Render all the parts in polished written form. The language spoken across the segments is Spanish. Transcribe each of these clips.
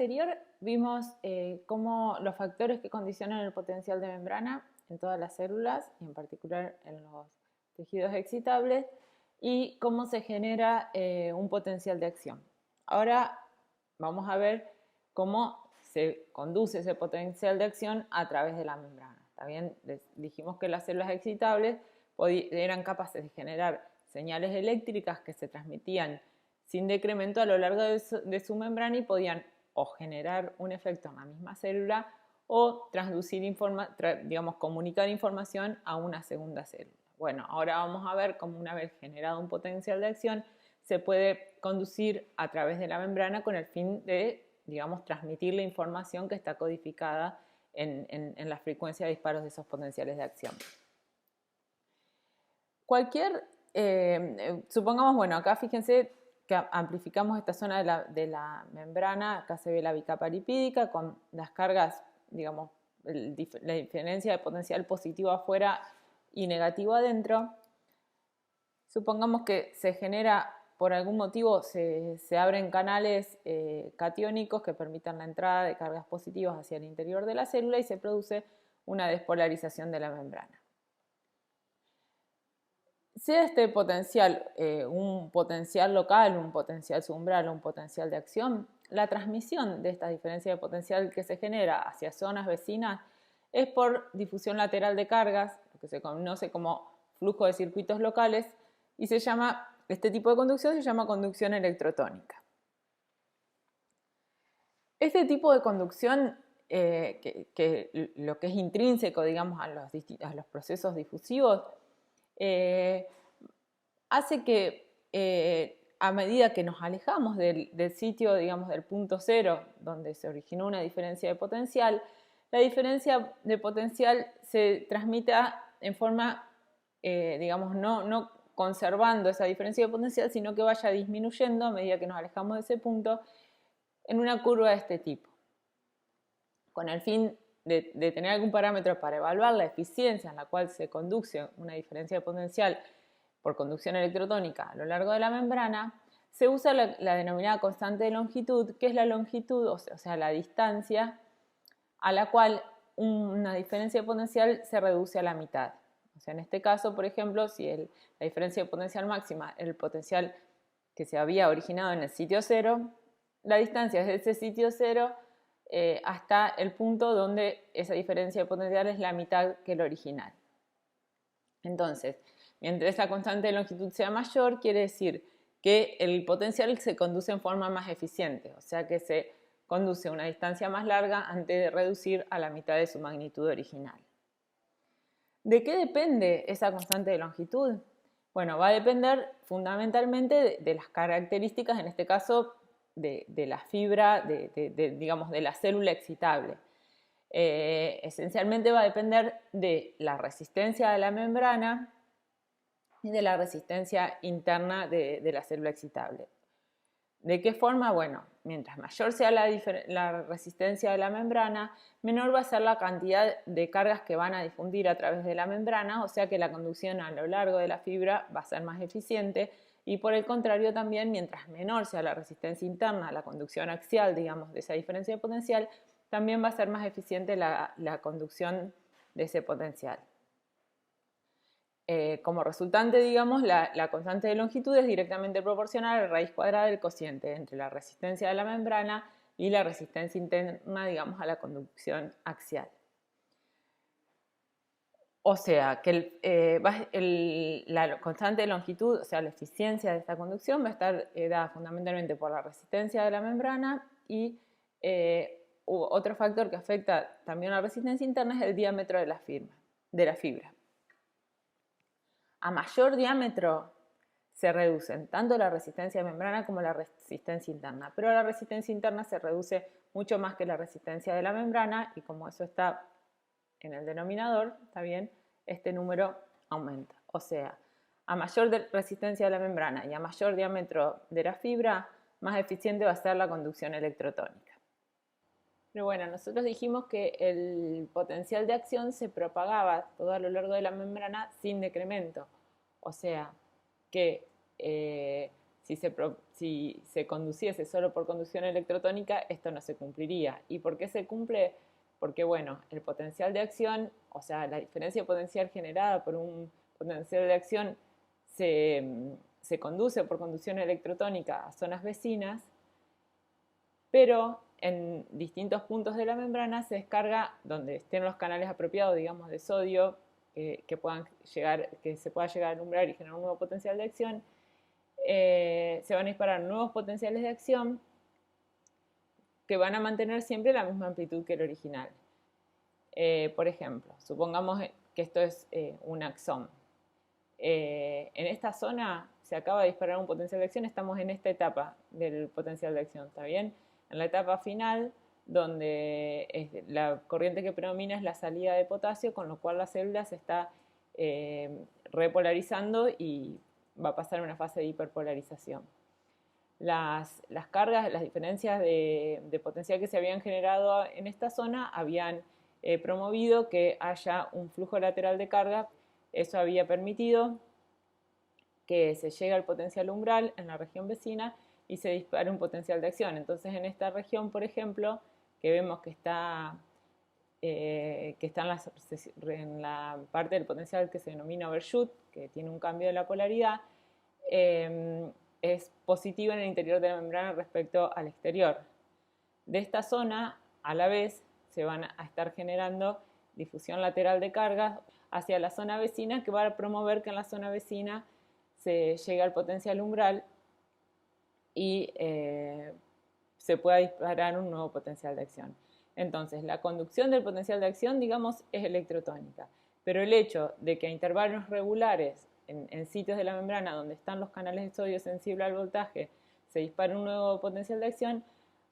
anterior vimos cómo los factores que condicionan el potencial de membrana en todas las células, y en particular en los tejidos excitables, y cómo se genera un potencial de acción. Ahora vamos a ver cómo se conduce ese potencial de acción a través de la membrana. También dijimos que las células excitables eran capaces de generar señales eléctricas que se transmitían sin decremento a lo largo de su membrana y podían o generar un efecto en la misma célula o comunicar información a una segunda célula. Bueno, ahora vamos a ver cómo una vez generado un potencial de acción se puede conducir a través de la membrana con el fin de, transmitir la información que está codificada en la frecuencia de disparos de esos potenciales de acción. Supongamos, bueno, acá fíjense que amplificamos esta zona de la membrana, acá se ve la bicapa lipídica con las cargas, la diferencia de potencial positivo afuera y negativo adentro. Supongamos que se genera, por algún motivo, se abren canales catiónicos que permitan la entrada de cargas positivas hacia el interior de la célula y se produce una despolarización de la membrana. Sea este potencial un potencial local, un potencial subumbral o un potencial de acción, la transmisión de esta diferencia de potencial que se genera hacia zonas vecinas es por difusión lateral de cargas, lo que se conoce como flujo de circuitos locales, y este tipo de conducción se llama conducción electrotónica. Este tipo de conducción, lo que es intrínseco, a los procesos difusivos, hace que a medida que nos alejamos del sitio, del punto cero, donde se originó una diferencia de potencial, la diferencia de potencial se transmita en forma, no conservando esa diferencia de potencial, sino que vaya disminuyendo a medida que nos alejamos de ese punto en una curva de este tipo. Con el fin de tener algún parámetro para evaluar la eficiencia en la cual se conduce una diferencia de potencial por conducción electrotónica a lo largo de la membrana, se usa la denominada constante de longitud, que es la longitud, o sea, la distancia a la cual una diferencia de potencial se reduce a la mitad. O sea, en este caso, por ejemplo, si la diferencia de potencial máxima, el potencial que se había originado en el sitio cero, la distancia desde ese sitio cero hasta el punto donde esa diferencia de potencial es la mitad que el original. Entonces, mientras esa constante de longitud sea mayor, quiere decir que el potencial se conduce en forma más eficiente, o sea que se conduce a una distancia más larga antes de reducir a la mitad de su magnitud original. ¿De qué depende esa constante de longitud? Bueno, va a depender fundamentalmente de las características, en este caso, de la fibra, de la célula excitable. Esencialmente va a depender de la resistencia de la membrana y de la resistencia interna de la célula excitable. ¿De qué forma? Bueno, mientras mayor sea la resistencia de la membrana, menor va a ser la cantidad de cargas que van a difundir a través de la membrana, o sea que la conducción a lo largo de la fibra va a ser más eficiente, y por el contrario también, mientras menor sea la resistencia interna, la conducción axial, de esa diferencia de potencial, también va a ser más eficiente la conducción de ese potencial. Como resultante, la constante de longitud es directamente proporcional a la raíz cuadrada del cociente entre la resistencia de la membrana y la resistencia interna, a la conducción axial. O sea, que la constante de longitud, o sea, la eficiencia de esta conducción va a estar dada fundamentalmente por la resistencia de la membrana y otro factor que afecta también a la resistencia interna es el diámetro de la fibra. A mayor diámetro se reducen tanto la resistencia de membrana como la resistencia interna, pero la resistencia interna se reduce mucho más que la resistencia de la membrana, y como eso está en el denominador, ¿está bien? Este número aumenta. O sea, a mayor resistencia de la membrana y a mayor diámetro de la fibra, más eficiente va a ser la conducción electrotónica. Pero bueno, nosotros dijimos que el potencial de acción se propagaba todo a lo largo de la membrana sin decremento. O sea, que si se conduciese solo por conducción electrotónica, esto no se cumpliría. ¿Y por qué se cumple? Porque, bueno, el potencial de acción, o sea, la diferencia potencial generada por un potencial de acción se conduce por conducción electrotónica a zonas vecinas, pero en distintos puntos de la membrana se descarga donde estén los canales apropiados, digamos, de sodio, que se pueda llegar a alumbrar y generar un nuevo potencial de acción. Se van a disparar nuevos potenciales de acción que van a mantener siempre la misma amplitud que el original. Por ejemplo, supongamos que esto es un axón. En esta zona se acaba de disparar un potencial de acción, estamos en esta etapa del potencial de acción, ¿está bien? En la etapa final, donde la corriente que predomina es la salida de potasio, con lo cual la célula se está repolarizando y va a pasar a una fase de hiperpolarización. Las cargas, las diferencias de potencial que se habían generado en esta zona habían promovido que haya un flujo lateral de carga. Eso había permitido que se llegue al potencial umbral en la región vecina y se dispare un potencial de acción. Entonces, en esta región, por ejemplo, que vemos que está en la parte del potencial que se denomina overshoot, que tiene un cambio de la polaridad, es positivo en el interior de la membrana respecto al exterior. De esta zona, a la vez, se van a estar generando difusión lateral de cargas hacia la zona vecina, que va a promover que en la zona vecina se llegue al potencial umbral y se pueda disparar un nuevo potencial de acción. Entonces, la conducción del potencial de acción, digamos, es electrotónica, pero el hecho de que a intervalos regulares en sitios de la membrana donde están los canales de sodio sensibles al voltaje se dispare un nuevo potencial de acción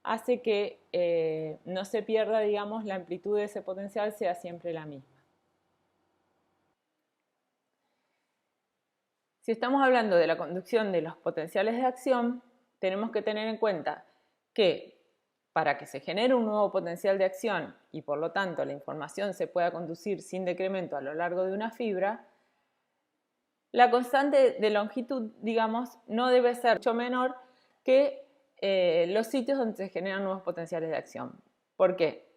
hace que no se pierda, digamos, la amplitud de ese potencial sea siempre la misma. Si estamos hablando de la conducción de los potenciales de acción, tenemos que tener en cuenta que para que se genere un nuevo potencial de acción y por lo tanto la información se pueda conducir sin decremento a lo largo de una fibra, la constante de longitud, digamos, no debe ser mucho menor que los sitios donde se generan nuevos potenciales de acción. ¿Por qué?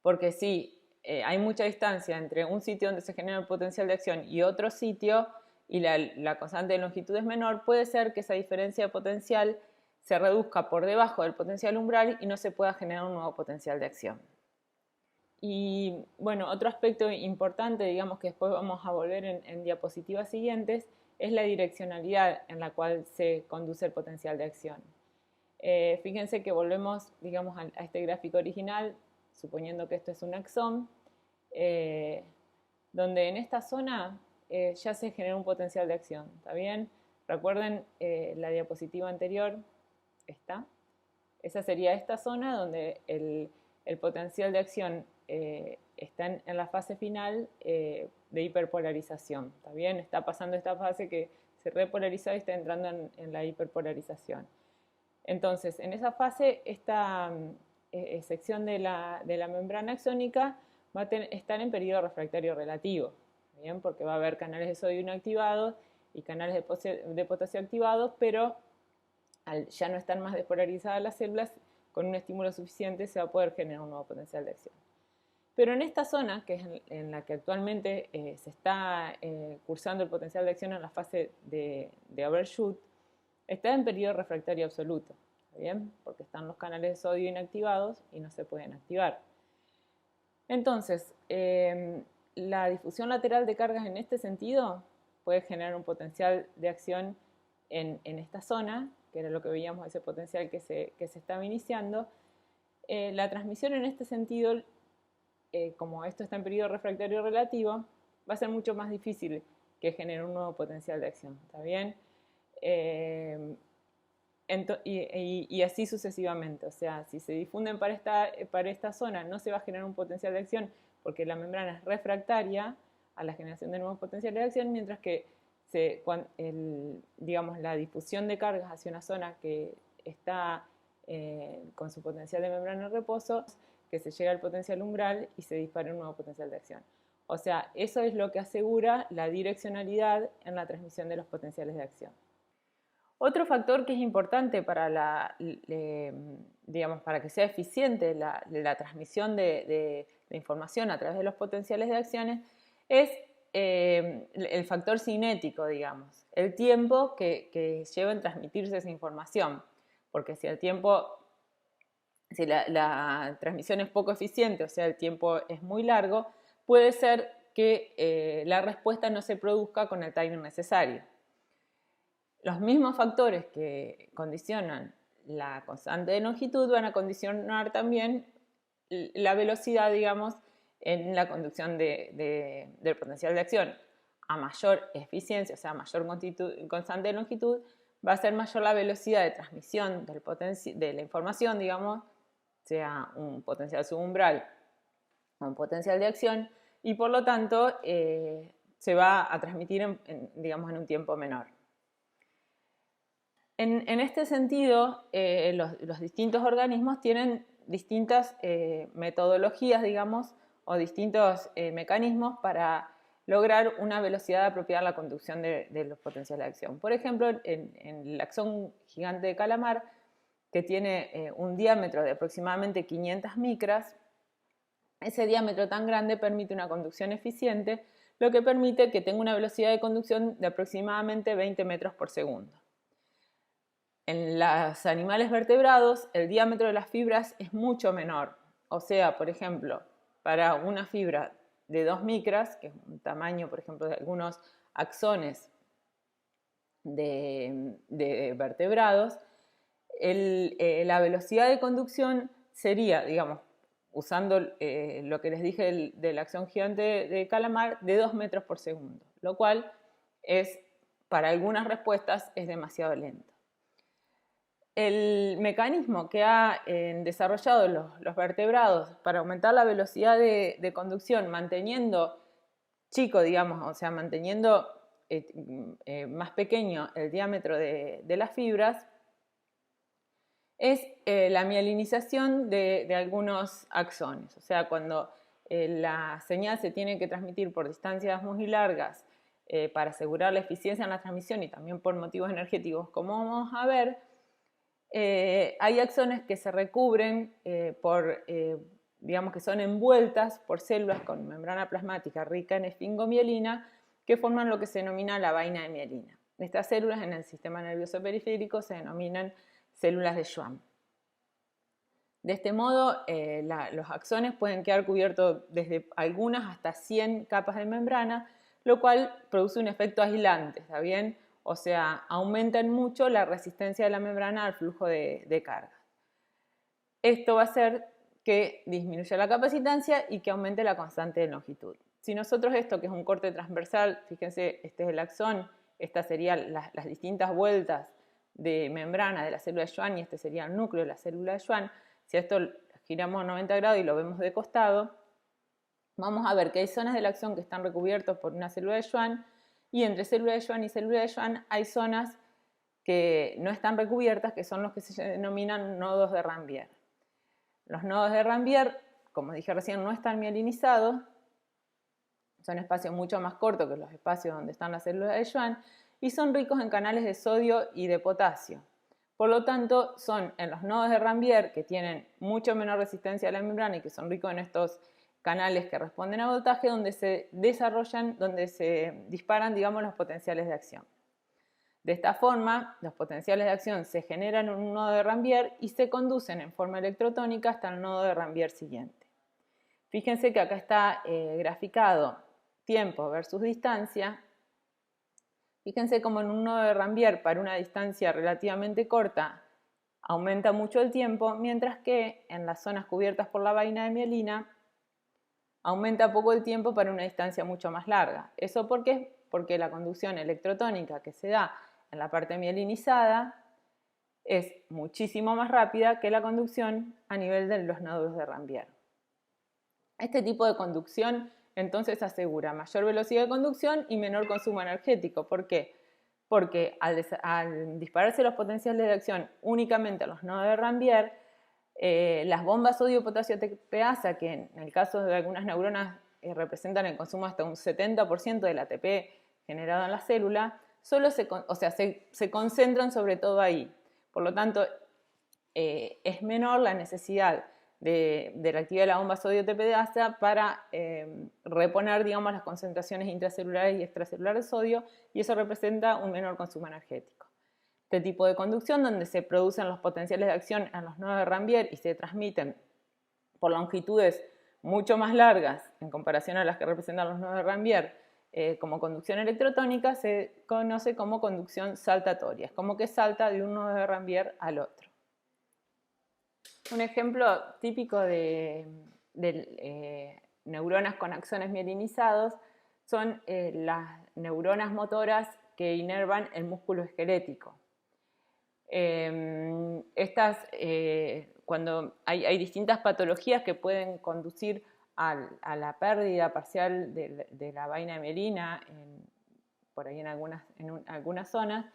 Porque si hay mucha distancia entre un sitio donde se genera el potencial de acción y otro sitio, y la constante de longitud es menor, puede ser que esa diferencia de potencial se reduzca por debajo del potencial umbral y no se pueda generar un nuevo potencial de acción. Y bueno, otro aspecto importante, digamos que después vamos a volver en diapositivas siguientes, es la direccionalidad en la cual se conduce el potencial de acción. Fíjense que volvemos, digamos, a este gráfico original, suponiendo que esto es un axón, donde en esta zona ya se genera un potencial de acción, ¿está bien? Recuerden la diapositiva anterior, esa sería esta zona donde el potencial de acción está en la fase final de hiperpolarización, ¿está bien? Está pasando esta fase que se repolarizó y está entrando en la hiperpolarización. Entonces, en esa fase, esta sección de la membrana axónica va a estar en periodo refractario relativo, ¿bien? Porque va a haber canales de sodio inactivados y canales de potasio activados, pero al ya no estar más despolarizadas las células, con un estímulo suficiente se va a poder generar un nuevo potencial de acción. Pero en esta zona, que es en la que actualmente se está cursando el potencial de acción en la fase de overshoot, está en periodo refractario absoluto, ¿bien? Porque están los canales de sodio inactivados y no se pueden activar. Entonces, la difusión lateral de cargas en este sentido puede generar un potencial de acción en esta zona, que era lo que veíamos, ese potencial que se estaba iniciando. La transmisión en este sentido, como esto está en periodo refractario relativo, va a ser mucho más difícil que genere un nuevo potencial de acción, ¿está bien? Y así sucesivamente, o sea, si se difunden para esta zona no se va a generar un potencial de acción porque la membrana es refractaria a la generación de nuevos potenciales de acción, mientras que digamos, la difusión de cargas hacia una zona que está con su potencial de membrana en reposo, que se llega al potencial umbral y se dispara un nuevo potencial de acción. O sea, eso es lo que asegura la direccionalidad en la transmisión de los potenciales de acción. Otro factor que es importante para digamos, para que sea eficiente la transmisión de información a través de los potenciales de acciones es el factor cinético, digamos, el tiempo que lleva en transmitirse esa información. Porque si la transmisión es poco eficiente, o sea, el tiempo es muy largo, puede ser que la respuesta no se produzca con el timing necesario. Los mismos factores que condicionan la constante de longitud van a condicionar también la velocidad, digamos, en la conducción del potencial de acción. A mayor eficiencia, o sea, mayor constante de longitud, va a ser mayor la velocidad de transmisión de la información, digamos, sea un potencial subumbral o un potencial de acción, y por lo tanto se va a transmitir digamos, en un tiempo menor. En este sentido, los distintos organismos tienen distintas metodologías, digamos, o distintos mecanismos para lograr una velocidad apropiada a la conducción de los potenciales de acción. Por ejemplo, en el axón gigante de Calamar, que tiene un diámetro de aproximadamente 500 micras, ese diámetro tan grande permite una conducción eficiente, lo que permite que tenga una velocidad de conducción de aproximadamente 20 metros por segundo. En los animales vertebrados, el diámetro de las fibras es mucho menor. O sea, por ejemplo, para una fibra de 2 micras, que es un tamaño, por ejemplo, de algunos axones de vertebrados, la velocidad de conducción sería, digamos, usando lo que les dije del axón gigante de Calamar, de 2 metros por segundo, lo cual para algunas respuestas es demasiado lento. El mecanismo que ha desarrollado los vertebrados para aumentar la velocidad de conducción, manteniendo chico, digamos, o sea, manteniendo más pequeño el diámetro de las fibras, es la mielinización de algunos axones. O sea, cuando la señal se tiene que transmitir por distancias muy largas para asegurar la eficiencia en la transmisión y también por motivos energéticos, como vamos a ver, hay axones que se recubren digamos que son envueltas por células con membrana plasmática rica en esfingomielina que forman lo que se denomina la vaina de mielina. Estas células en el sistema nervioso periférico se denominan células de Schwann. De este modo, los axones pueden quedar cubiertos desde algunas hasta 100 capas de membrana, lo cual produce un efecto aislante, ¿está bien? O sea, aumentan mucho la resistencia de la membrana al flujo de carga. Esto va a hacer que disminuya la capacitancia y que aumente la constante de longitud. Si nosotros esto, que es un corte transversal, fíjense, este es el axón, estas serían las distintas vueltas de membrana de la célula de Schwann y este sería el núcleo de la célula de Schwann, si esto giramos 90 grados y lo vemos de costado, vamos a ver que hay zonas del axón que están recubiertos por una célula de Schwann, y entre célula de Schwann y célula de Schwann hay zonas que no están recubiertas, que son los que se denominan nodos de Ranvier. Los nodos de Ranvier, como dije recién, no están mielinizados, son espacios mucho más cortos que los espacios donde están las células de Schwann, y son ricos en canales de sodio y de potasio. Por lo tanto, son en los nodos de Ranvier, que tienen mucho menor resistencia a la membrana y que son ricos en estos canales que responden a voltaje, donde se desarrollan, donde se disparan, digamos, los potenciales de acción. De esta forma, los potenciales de acción se generan en un nodo de Ranvier y se conducen en forma electrotónica hasta el nodo de Ranvier siguiente. Fíjense que acá está graficado tiempo versus distancia. Fíjense como en un nodo de Ranvier para una distancia relativamente corta aumenta mucho el tiempo, mientras que en las zonas cubiertas por la vaina de mielina aumenta poco el tiempo para una distancia mucho más larga. ¿Eso por qué? Porque la conducción electrotónica que se da en la parte mielinizada es muchísimo más rápida que la conducción a nivel de los nodos de Ranvier. Este tipo de conducción entonces asegura mayor velocidad de conducción y menor consumo energético. ¿Por qué? Porque al dispararse los potenciales de acción únicamente a los nodos de Ranvier, las bombas sodio-potasio ATPasa, que en el caso de algunas neuronas representan el consumo hasta un 70% del ATP generado en la célula, solo se concentran sobre todo ahí. Por lo tanto, es menor la necesidad de la actividad de la bomba sodio-TPDasa para reponer, digamos, las concentraciones intracelulares y extracelulares de sodio, y eso representa un menor consumo energético. Este tipo de conducción, donde se producen los potenciales de acción en los nodos de Rambier y se transmiten por longitudes mucho más largas en comparación a las que representan los nodos de Rambier, como conducción electrotónica, se conoce como conducción saltatoria. Es como que salta de un nodo de Rambier al otro. Un ejemplo típico de neuronas con axones mielinizados son las neuronas motoras que inervan el músculo esquelético. Cuando hay distintas patologías que pueden conducir a la pérdida parcial de la vaina de mielina, por ahí en algunas zonas.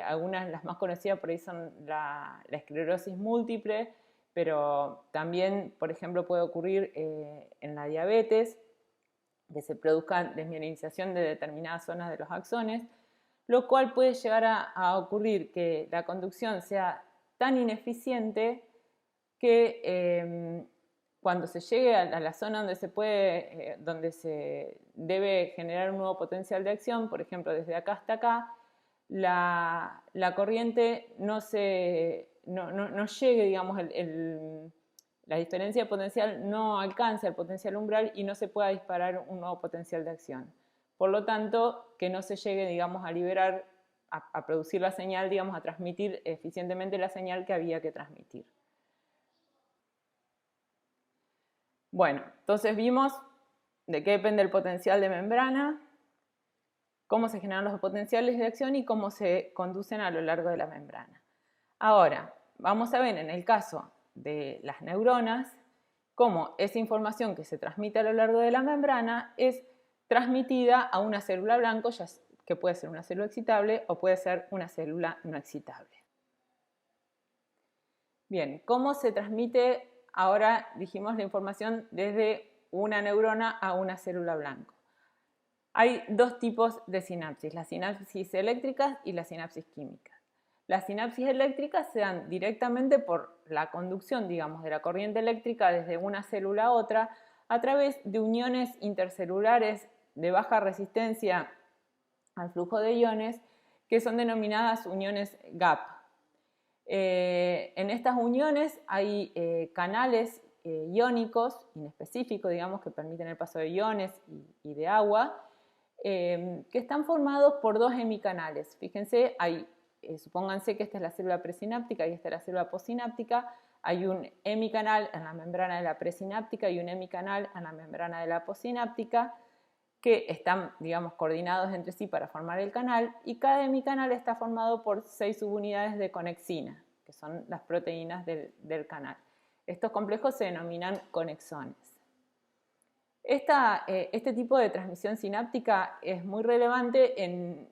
Algunas, las más conocidas por ahí son la esclerosis múltiple, pero también, por ejemplo, puede ocurrir en la diabetes, que se produzca desmielinización de determinadas zonas de los axones, lo cual puede llegar a ocurrir que la conducción sea tan ineficiente que cuando se llegue a la zona donde se debe generar un nuevo potencial de acción, por ejemplo, desde acá hasta acá, la corriente no llegue, digamos, la diferencia de potencial no alcanza el potencial umbral y no se pueda disparar un nuevo potencial de acción. Por lo tanto, que no se llegue, digamos, a liberar, a producir la señal, digamos, a transmitir eficientemente la señal que había que transmitir. Bueno, entonces vimos de qué depende el potencial de membrana, cómo se generan los potenciales de acción y cómo se conducen a lo largo de la membrana. Ahora, vamos a ver en el caso de las neuronas cómo esa información que se transmite a lo largo de la membrana es transmitida a una célula blanco, que puede ser una célula excitable o puede ser una célula no excitable. Bien, ¿cómo se transmite ahora, dijimos, la información desde una neurona a una célula blanco? Hay dos tipos de sinapsis, las sinapsis eléctricas y las sinapsis químicas. Las sinapsis eléctricas se dan directamente por la conducción, digamos, de la corriente eléctrica desde una célula a otra a través de uniones intercelulares de baja resistencia al flujo de iones, que son denominadas uniones GAP. En estas uniones hay canales iónicos inespecíficos, digamos, que permiten el paso de iones y de agua, que están formados por dos hemicanales. Fíjense, supónganse que esta es la célula presináptica y esta es la célula postsináptica. Hay un hemicanal en la membrana de la presináptica y un hemicanal en la membrana de la postsináptica que están, digamos, coordinados entre sí para formar el canal, y cada hemicanal está formado por 6 subunidades de conexina, que son las proteínas del canal. Estos complejos se denominan conexones. Este tipo de transmisión sináptica es muy relevante en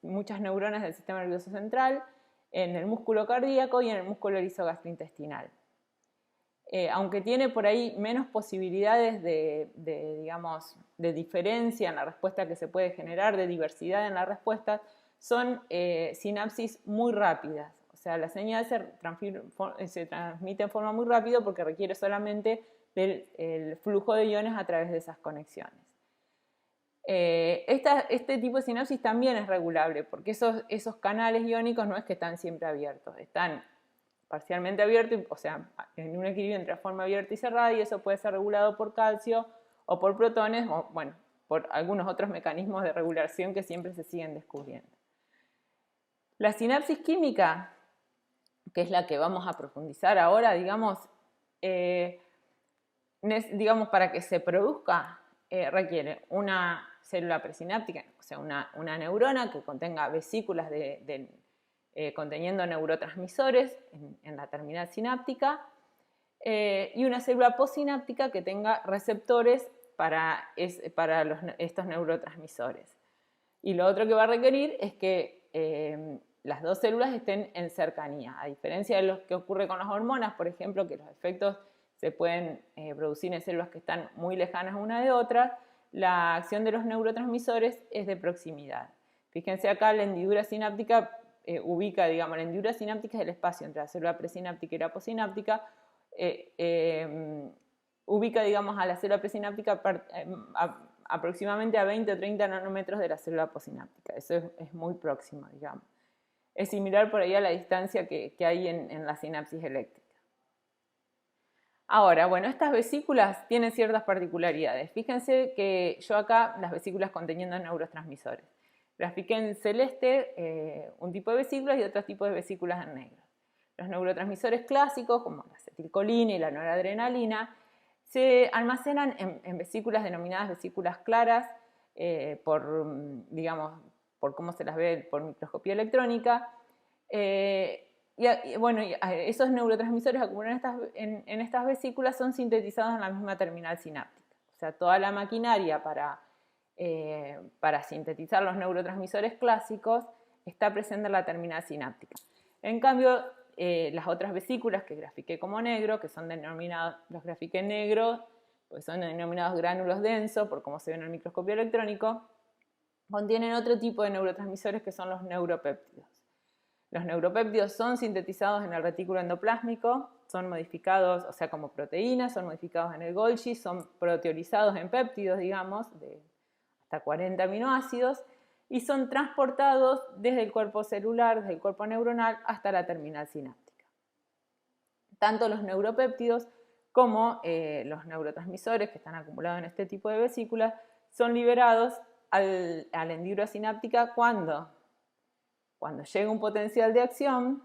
muchas neuronas del sistema nervioso central, en el músculo cardíaco y en el músculo erizogastrointestinal. Aunque tiene por ahí menos posibilidades digamos, de diferencia en la respuesta que se puede generar, de diversidad en la respuesta, son sinapsis muy rápidas. O sea, la señal se transmite en forma muy rápida porque requiere solamente del flujo de iones a través de esas conexiones. Este tipo de sinapsis también es regulable porque esos canales iónicos no es que están siempre abiertos, están parcialmente abiertos, o sea, en un equilibrio entre forma abierta y cerrada, y eso puede ser regulado por calcio o por protones o, bueno, por algunos otros mecanismos de regulación que siempre se siguen descubriendo. La sinapsis química, que es la que vamos a profundizar ahora, digamos, para que se produzca requiere una célula presináptica, o sea, una neurona que contenga vesículas conteniendo neurotransmisores en la terminal sináptica, y una célula postsináptica que tenga receptores para estos neurotransmisores. Y lo otro que va a requerir es que las dos células estén en cercanía, a diferencia de lo que ocurre con las hormonas, por ejemplo, que los efectos se pueden producir en células que están muy lejanas una de otra. La acción de los neurotransmisores es de proximidad. Fíjense acá, la hendidura sináptica ubica, digamos, la hendidura sináptica es el espacio entre la célula presináptica y la postsináptica, ubica, digamos, a la célula presináptica aproximadamente a 20 o 30 nanómetros de la célula postsináptica. Eso es muy próximo, digamos. Es similar por ahí a la distancia que hay en la sinapsis eléctrica. Ahora, bueno, estas vesículas tienen ciertas particularidades. Fíjense que yo acá las vesículas conteniendo neurotransmisores. Grafiqué en celeste un tipo de vesículas y otro tipo de vesículas en negro. Los neurotransmisores clásicos, como la acetilcolina y la noradrenalina, se almacenan en vesículas denominadas vesículas claras digamos, por cómo se las ve por microscopía electrónica. Bueno, esos neurotransmisores acumulados en estas vesículas son sintetizados en la misma terminal sináptica. O sea, toda la maquinaria para sintetizar los neurotransmisores clásicos está presente en la terminal sináptica. En cambio, las otras vesículas que grafiqué como negro, que son denominados, los grafiqué en negro, pues son denominados gránulos densos, por cómo se ve en el microscopio electrónico, contienen otro tipo de neurotransmisores que son los neuropéptidos. Los neuropéptidos son sintetizados en el retículo endoplásmico, son modificados, o sea, como proteínas, son modificados en el Golgi, son proteolizados en péptidos, digamos, de hasta 40 aminoácidos, y son transportados desde el cuerpo celular, desde el cuerpo neuronal, hasta la terminal sináptica. Tanto los neuropéptidos como los neurotransmisores que están acumulados en este tipo de vesículas son liberados a la hendidura sináptica cuando llega un potencial de acción,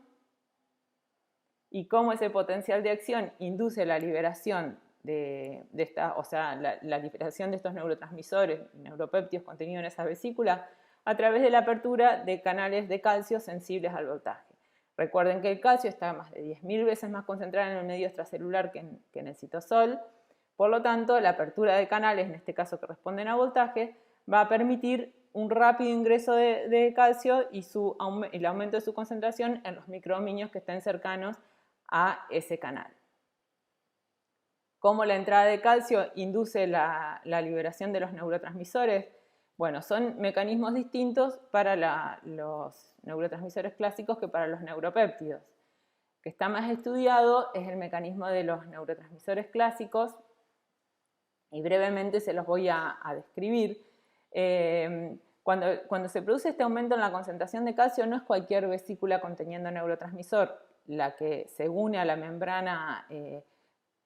y cómo ese potencial de acción induce la liberación la liberación de estos neurotransmisores y neuropéptidos contenidos en esa vesícula a través de la apertura de canales de calcio sensibles al voltaje. Recuerden que el calcio está más de 10.000 veces más concentrado en el medio extracelular que en el citosol. Por lo tanto, la apertura de canales, en este caso que responden a voltaje, va a permitir un rápido ingreso de calcio y el aumento de su concentración en los microdominios que estén cercanos a ese canal. ¿Cómo la entrada de calcio induce la liberación de los neurotransmisores? Bueno, son mecanismos distintos para los neurotransmisores clásicos que para los neuropéptidos. Que está más estudiado es el mecanismo de los neurotransmisores clásicos y brevemente se los voy a describir. Cuando se produce este aumento en la concentración de calcio, no es cualquier vesícula conteniendo neurotransmisor la que se une a la membrana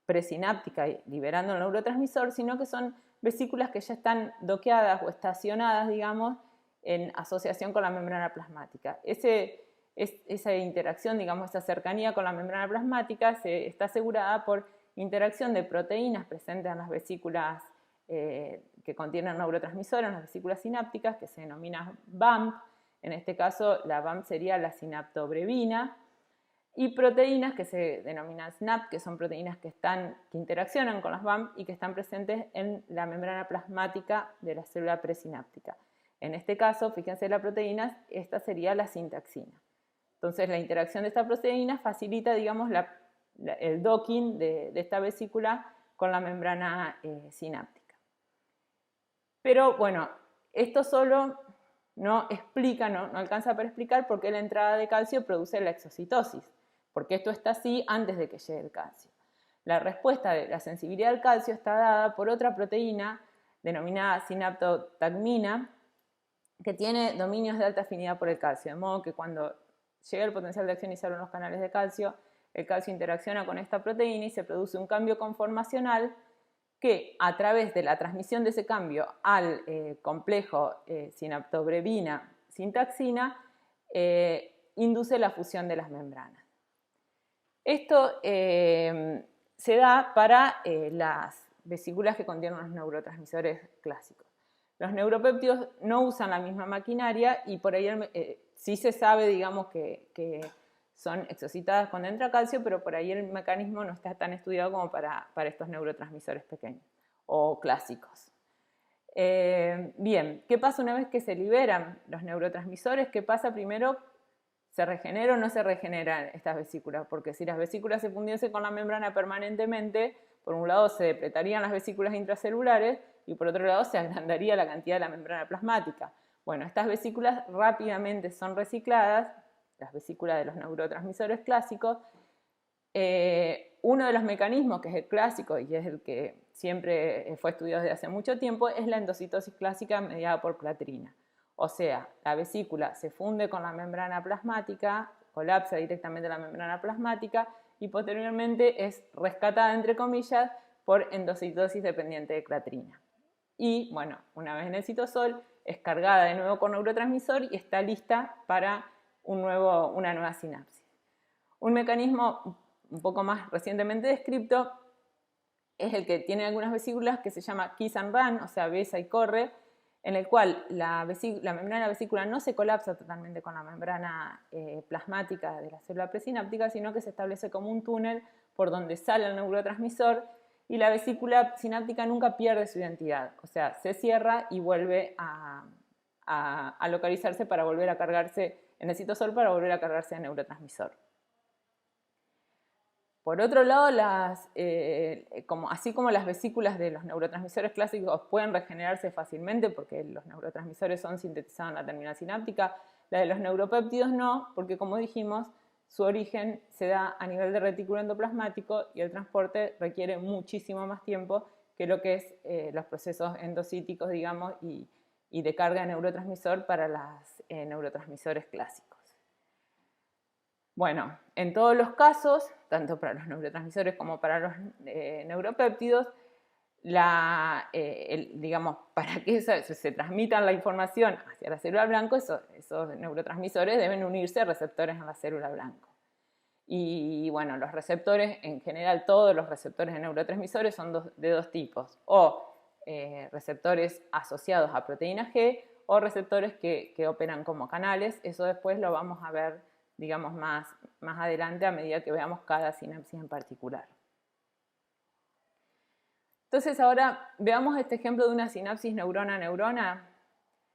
presináptica liberando el neurotransmisor, sino que son vesículas que ya están doqueadas o estacionadas, digamos, en asociación con la membrana plasmática. Esa interacción, digamos, esa cercanía con la membrana plasmática está asegurada por interacción de proteínas presentes en las vesículas que contienen neurotransmisores, en las vesículas sinápticas, que se denomina BAMP. En este caso, la BAMP sería la sinaptobrevina, y proteínas que se denominan SNAP, que son proteínas que interaccionan con las BAMP y que están presentes en la membrana plasmática de la célula presináptica. En este caso, fíjense la proteína, esta sería la sintaxina. Entonces, la interacción de esta proteína facilita, digamos, el docking de esta vesícula con la membrana sináptica. Pero, bueno, esto solo no alcanza para explicar por qué la entrada de calcio produce la exocitosis, porque esto está así antes de que llegue el calcio. La respuesta de la sensibilidad al calcio está dada por otra proteína denominada sinaptotagmina, que tiene dominios de alta afinidad por el calcio, de modo que cuando llega el potencial de acción y se abren los canales de calcio, el calcio interacciona con esta proteína y se produce un cambio conformacional que, a través de la transmisión de ese cambio al complejo sinaptobrevina-sintaxina, induce la fusión de las membranas. Esto se da para las vesículas que contienen los neurotransmisores clásicos. Los neuropéptidos no usan la misma maquinaria y por ahí sí se sabe, digamos, que son exocitadas cuando entra calcio, pero por ahí el mecanismo no está tan estudiado como para estos neurotransmisores pequeños o clásicos. Bien, ¿qué pasa una vez que se liberan los neurotransmisores? ¿Qué pasa primero? ¿Se regenera o no se regeneran estas vesículas? Porque si las vesículas se fundiesen con la membrana permanentemente, por un lado se depletarían las vesículas intracelulares y por otro lado se agrandaría la cantidad de la membrana plasmática. Bueno, estas vesículas rápidamente son recicladas, las vesículas de los neurotransmisores clásicos. Uno de los mecanismos que es el clásico y es el que siempre fue estudiado desde hace mucho tiempo es la endocitosis clásica mediada por clatrina. O sea, la vesícula se funde con la membrana plasmática, colapsa directamente la membrana plasmática y posteriormente es rescatada, entre comillas, por endocitosis dependiente de clatrina. Y bueno, una vez en el citosol es cargada de nuevo con neurotransmisor y está lista para una nueva sinapsis. Un mecanismo un poco más recientemente descrito es el que tiene algunas vesículas que se llama kiss and run, o sea, besa y corre, en el cual la membrana de la vesícula no se colapsa totalmente con la membrana plasmática de la célula presináptica, sino que se establece como un túnel por donde sale el neurotransmisor y la vesícula sináptica nunca pierde su identidad, o sea, se cierra y vuelve a localizarse para volver a cargarse en el citosol para volver a cargarse de neurotransmisor. Por otro lado, así como las vesículas de los neurotransmisores clásicos pueden regenerarse fácilmente porque los neurotransmisores son sintetizados en la terminal sináptica, la de los neuropéptidos no, porque como dijimos, su origen se da a nivel de retículo endoplasmático y el transporte requiere muchísimo más tiempo que lo que es los procesos endocíticos, digamos, y de carga de neurotransmisor para los neurotransmisores clásicos. Bueno, en todos los casos, tanto para los neurotransmisores como para los neuropéptidos, digamos, para que se transmitan la información hacia la célula blanco, esos neurotransmisores deben unirse a receptores en la célula blanco. Y bueno, los receptores, en general todos los receptores de neurotransmisores son de dos tipos, o receptores asociados a proteína G o receptores que operan como canales. Eso después lo vamos a ver, digamos, más adelante a medida que veamos cada sinapsis en particular. Entonces ahora veamos este ejemplo de una sinapsis neurona-neurona.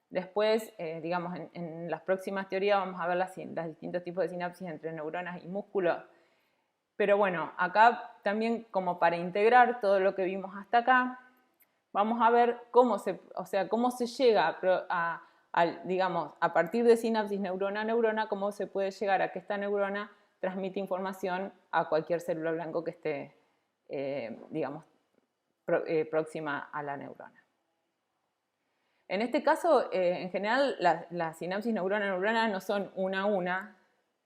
Después, digamos, en las próximas teorías vamos a ver los distintos tipos de sinapsis entre neuronas y músculo. Pero bueno, acá también como para integrar todo lo que vimos hasta acá, vamos a ver cómo se llega digamos, a partir de sinapsis neurona-neurona, cómo se puede llegar a que esta neurona transmite información a cualquier célula blanco que esté, digamos, próxima a la neurona. En este caso, en general, las sinapsis neurona-neurona no son una a una.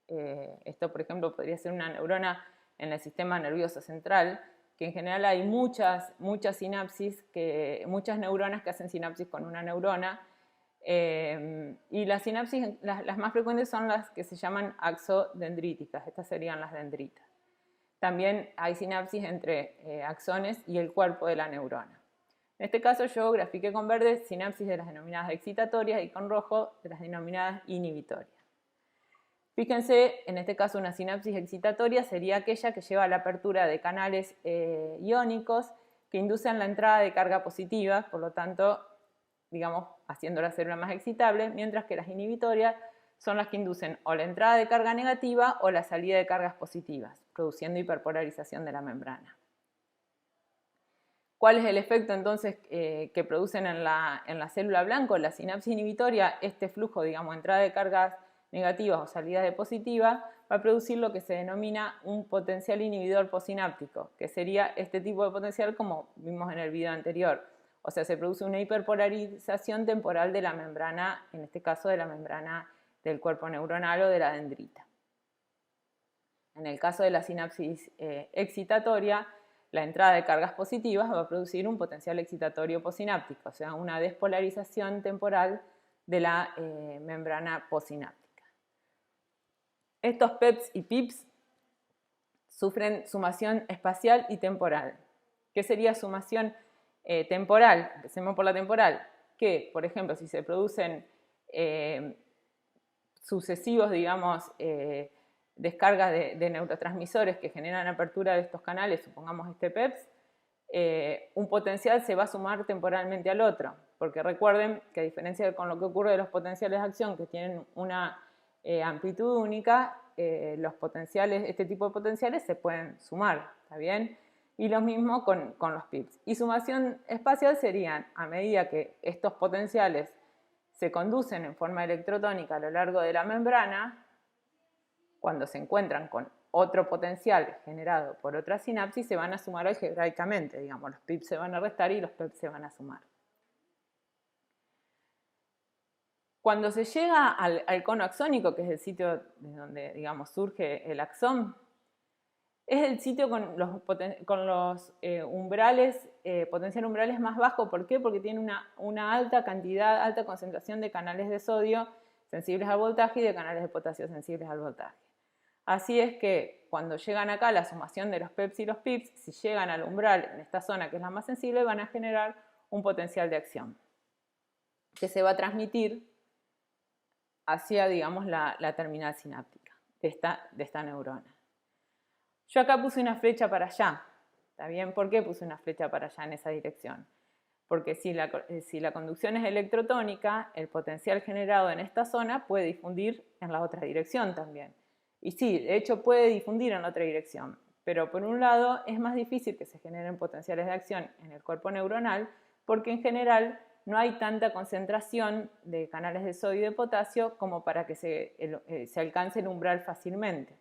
Esto, por ejemplo, podría ser una neurona en el sistema nervioso central, que en general hay muchas sinapsis, muchas neuronas que hacen sinapsis con una neurona. Y las sinapsis, las más frecuentes son las que se llaman axodendríticas, estas serían las dendritas. También hay sinapsis entre axones y el cuerpo de la neurona. En este caso yo grafiqué con verde sinapsis de las denominadas excitatorias y con rojo de las denominadas inhibitorias. Fíjense, en este caso una sinapsis excitatoria sería aquella que lleva a la apertura de canales iónicos que inducen la entrada de carga positiva, por lo tanto, digamos, haciendo la célula más excitable, mientras que las inhibitorias son las que inducen o la entrada de carga negativa o la salida de cargas positivas, produciendo hiperpolarización de la membrana. ¿Cuál es el efecto entonces que producen en la célula blanco? La sinapsis inhibitoria, este flujo, digamos, entrada de cargas negativas o salida de positivas, va a producir lo que se denomina un potencial inhibidor posináptico, que sería este tipo de potencial como vimos en el video anterior. O sea, se produce una hiperpolarización temporal de la membrana, en este caso de la membrana del cuerpo neuronal o de la dendrita. En el caso de la sinapsis excitatoria, la entrada de cargas positivas va a producir un potencial excitatorio posináptico, o sea, una despolarización temporal de la membrana posináptica. Estos PEPs y PIPs sufren sumación espacial y temporal. ¿Qué sería sumación temporal? Empecemos por la temporal. Que, por ejemplo, si se producen sucesivos, digamos, descargas de neurotransmisores que generan apertura de estos canales, supongamos este PEPs, un potencial se va a sumar temporalmente al otro, porque recuerden que a diferencia de con lo que ocurre de los potenciales de acción que tienen una amplitud única, este tipo de potenciales se pueden sumar, ¿está bien? Y lo mismo con los PIPs. Y sumación espacial serían, a medida que estos potenciales se conducen en forma electrotónica a lo largo de la membrana, cuando se encuentran con otro potencial generado por otra sinapsis, se van a sumar algebraicamente, digamos, los pips se van a restar y los peps se van a sumar. Cuando se llega al cono axónico, que es el sitio de donde, digamos, surge el axón, es el sitio con los umbrales, potencial umbrales más bajo. ¿Por qué? Porque tiene una alta concentración de canales de sodio sensibles al voltaje y de canales de potasio sensibles al voltaje. Así es que cuando llegan acá, la sumación de los peps y los pips, si llegan al umbral en esta zona que es la más sensible, van a generar un potencial de acción que se va a transmitir hacia, digamos, la terminal sináptica de esta neurona. Yo acá puse una flecha para allá, ¿está bien? ¿Por qué puse una flecha para allá en esa dirección? Porque si la conducción es electrotónica, el potencial generado en esta zona puede difundir en la otra dirección también. Y sí, de hecho puede difundir en la otra dirección, pero por un lado es más difícil que se generen potenciales de acción en el cuerpo neuronal porque en general no hay tanta concentración de canales de sodio y de potasio como para que se alcance el umbral fácilmente.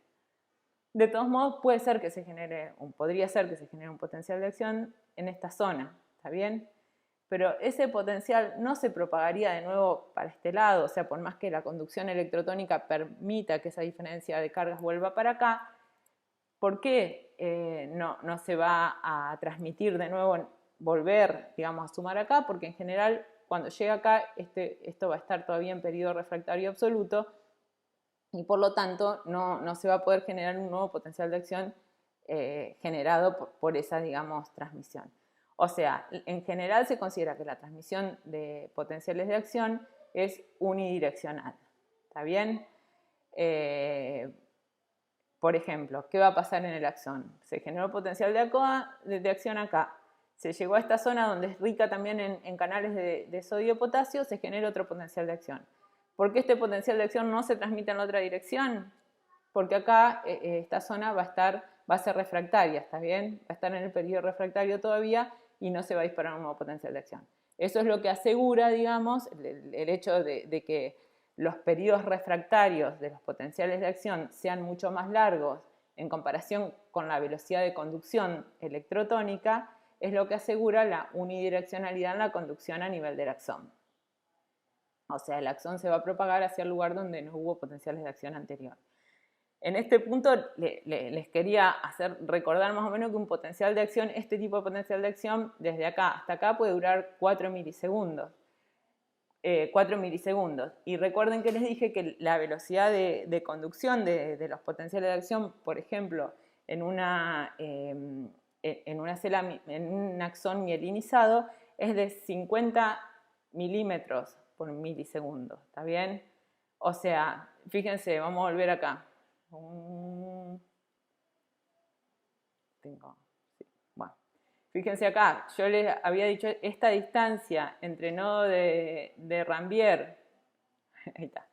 De todos modos, podría ser que se genere un potencial de acción en esta zona, ¿está bien? Pero ese potencial no se propagaría de nuevo para este lado, o sea, por más que la conducción electrotónica permita que esa diferencia de cargas vuelva para acá, ¿por qué no se va a transmitir de nuevo, volver, digamos, a sumar acá? Porque en general, cuando llega acá, esto va a estar todavía en periodo refractario absoluto, y por lo tanto no se va a poder generar un nuevo potencial de acción generado por esa, digamos, transmisión. O sea, en general se considera que la transmisión de potenciales de acción es unidireccional. ¿Está bien? Por ejemplo, ¿qué va a pasar en el axón? Se generó potencial de acción acá. Se llegó a esta zona donde es rica también en canales de sodio y potasio, se genera otro potencial de acción. ¿Por qué este potencial de acción no se transmite en la otra dirección? Porque acá esta zona va a ser refractaria, ¿está bien? Va a estar en el periodo refractario todavía y no se va a disparar un nuevo potencial de acción. Eso es lo que asegura, digamos, el hecho de que los periodos refractarios de los potenciales de acción sean mucho más largos en comparación con la velocidad de conducción electrotónica, es lo que asegura la unidireccionalidad en la conducción a nivel del axón. O sea, el axón se va a propagar hacia el lugar donde no hubo potenciales de acción anterior. En este punto les quería hacer recordar más o menos que un potencial de acción, este tipo de potencial de acción, desde acá hasta acá puede durar 4 milisegundos. 4 milisegundos. Y recuerden que les dije que la velocidad de conducción de los potenciales de acción, por ejemplo, en un axón mielinizado, es de 50 milímetros por milisegundo, ¿está bien? O sea, fíjense, vamos a volver acá. Bueno, fíjense acá, yo les había dicho esta distancia entre nodo de Rambier ahí está,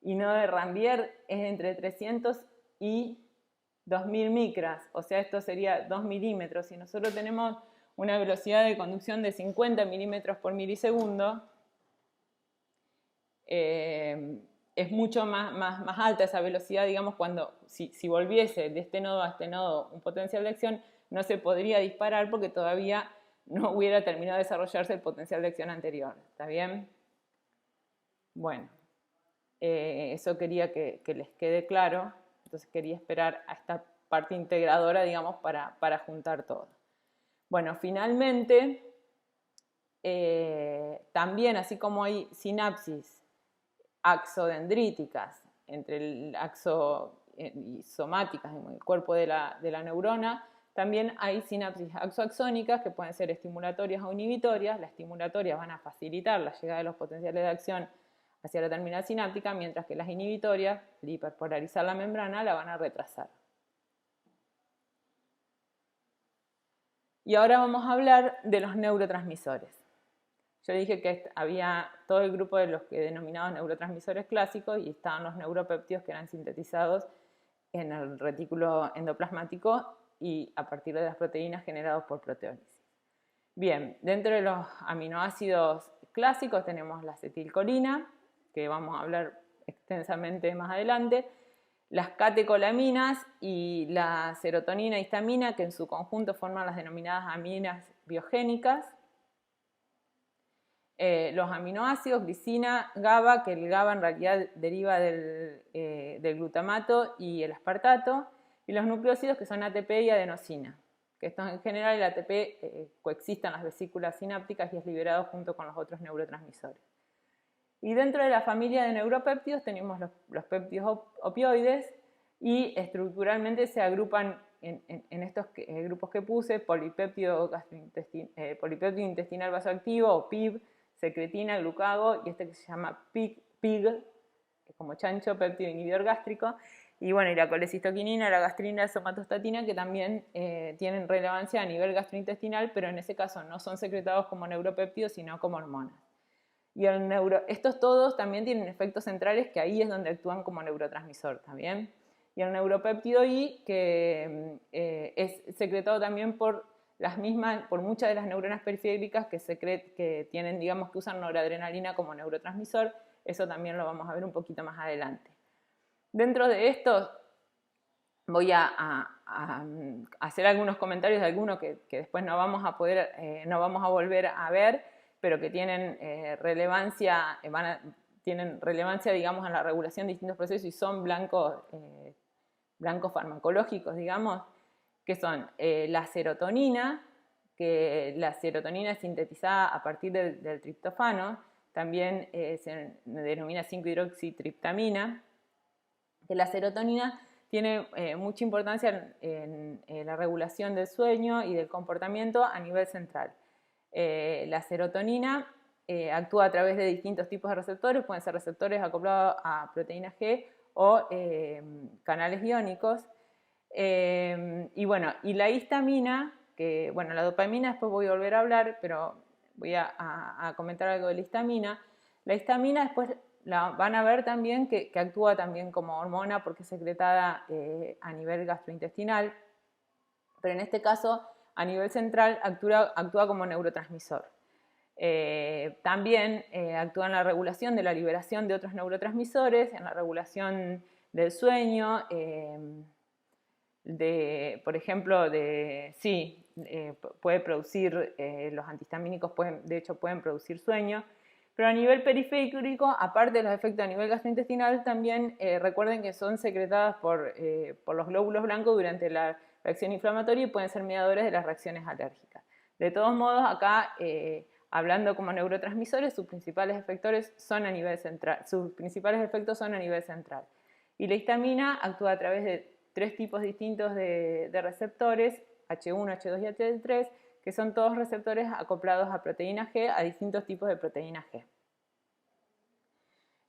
y nodo de Rambier es entre 300 y 2000 micras, o sea, esto sería 2 milímetros. Si nosotros tenemos una velocidad de conducción de 50 milímetros por milisegundo, es mucho más alta esa velocidad, digamos, si volviese de este nodo a este nodo un potencial de acción, no se podría disparar porque todavía no hubiera terminado de desarrollarse el potencial de acción anterior. ¿Está bien? Bueno, eso quería que les quede claro, entonces quería esperar a esta parte integradora, digamos, para juntar todo. Bueno, finalmente, también así como hay sinapsis axodendríticas entre el axo y somáticas en el cuerpo de la neurona, también hay sinapsis axoaxónicas que pueden ser estimulatorias o inhibitorias. Las estimulatorias van a facilitar la llegada de los potenciales de acción hacia la terminal sináptica, mientras que las inhibitorias, al hiperpolarizar la membrana, la van a retrasar. Y ahora vamos a hablar de los neurotransmisores. Yo dije que había todo el grupo de los que denominados neurotransmisores clásicos y estaban los neuropéptidos que eran sintetizados en el retículo endoplasmático y a partir de las proteínas generadas por proteólisis. Bien, dentro de los aminoácidos clásicos tenemos la acetilcolina, que vamos a hablar extensamente más adelante, las catecolaminas y la serotonina e histamina, que en su conjunto forman las denominadas aminas biogénicas. Los aminoácidos, glicina, GABA, que el GABA en realidad deriva del glutamato y el aspartato, y los nucleósidos, que son ATP y adenosina, que estos en general el ATP coexiste en las vesículas sinápticas y es liberado junto con los otros neurotransmisores. Y dentro de la familia de neuropéptidos tenemos los péptidos opioides y estructuralmente se agrupan en estos grupos que puse: polipéptido intestinal vasoactivo o PIB, secretina, glucago, y este que se llama PIG, como chancho, péptido inhibidor gástrico, y bueno, y la colecistoquinina, la gastrina, la somatostatina, que también tienen relevancia a nivel gastrointestinal, pero en ese caso no son secretados como neuropéptidos, sino como hormonas. Y estos todos también tienen efectos centrales, que ahí es donde actúan como neurotransmisor también. Y el neuropéptido I, que es secretado también por muchas de las neuronas periféricas que tienen, digamos, que usan noradrenalina como neurotransmisor. Eso también lo vamos a ver un poquito más adelante. Dentro de esto voy a hacer algunos comentarios de algunos que después no vamos a volver a ver, pero que tienen relevancia, digamos, en la regulación de distintos procesos y son blancos farmacológicos, digamos, que son la serotonina, que la serotonina es sintetizada a partir del triptofano, también se denomina 5-hidroxitriptamina, que la serotonina tiene mucha importancia en la regulación del sueño y del comportamiento a nivel central. La serotonina actúa a través de distintos tipos de receptores, pueden ser receptores acoplados a proteína G o canales iónicos. Y bueno, y la histamina, que bueno, la dopamina después voy a volver a hablar, pero voy a comentar algo de la histamina. La histamina después la van a ver también que actúa también como hormona porque es secretada a nivel gastrointestinal, pero en este caso a nivel central actúa como neurotransmisor. También actúa en la regulación de la liberación de otros neurotransmisores, en la regulación del sueño, por ejemplo, puede producir, los antihistamínicos de hecho pueden producir sueño, pero a nivel periférico, aparte de los efectos a nivel gastrointestinal, también recuerden que son secretadas por los glóbulos blancos durante la reacción inflamatoria y pueden ser mediadores de las reacciones alérgicas. De todos modos, acá, hablando como neurotransmisores, sus principales efectos son a nivel central. Y la histamina actúa a través de 3 tipos distintos de receptores, H1, H2 y H3, que son todos receptores acoplados a proteína G, a distintos tipos de proteína G.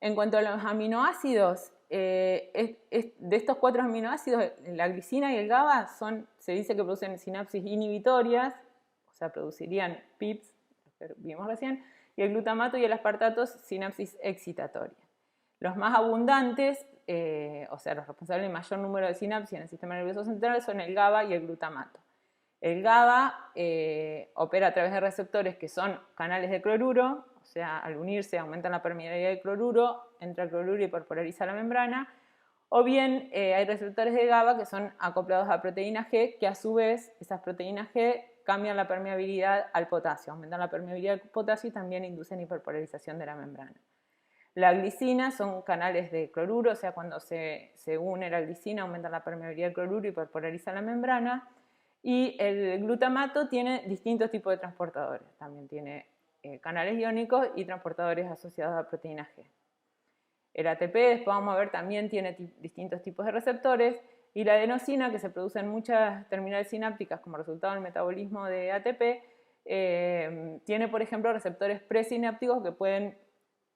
En cuanto a los aminoácidos, de estos 4 aminoácidos, la glicina y el GABA se dice que producen sinapsis inhibitorias, o sea, producirían PIPs, lo que vimos recién, y el glutamato y el aspartato, sinapsis excitatoria. Los más abundantes, o sea, los responsables del mayor número de sinapsis en el sistema nervioso central son el GABA y el glutamato. El GABA opera a través de receptores que son canales de cloruro, o sea, al unirse aumentan la permeabilidad del cloruro, entra el cloruro y porpolariza la membrana, o bien hay receptores de GABA que son acoplados a proteína G, que a su vez esas proteínas G cambian la permeabilidad al potasio, aumentan la permeabilidad del potasio y también inducen hiperpolarización de la membrana. La glicina son canales de cloruro, o sea, cuando se une la glicina aumenta la permeabilidad del cloruro y hiperpolariza la membrana. Y el glutamato tiene distintos tipos de transportadores, también tiene canales iónicos y transportadores asociados a proteína G. El ATP, después vamos a ver, también tiene distintos tipos de receptores, y la adenosina, que se produce en muchas terminales sinápticas como resultado del metabolismo de ATP, tiene, por ejemplo, receptores presinápticos que pueden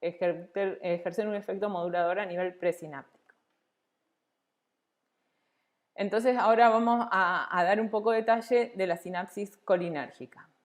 ejercer un efecto modulador a nivel presináptico. Entonces ahora vamos a dar un poco de detalle de la sinapsis colinérgica.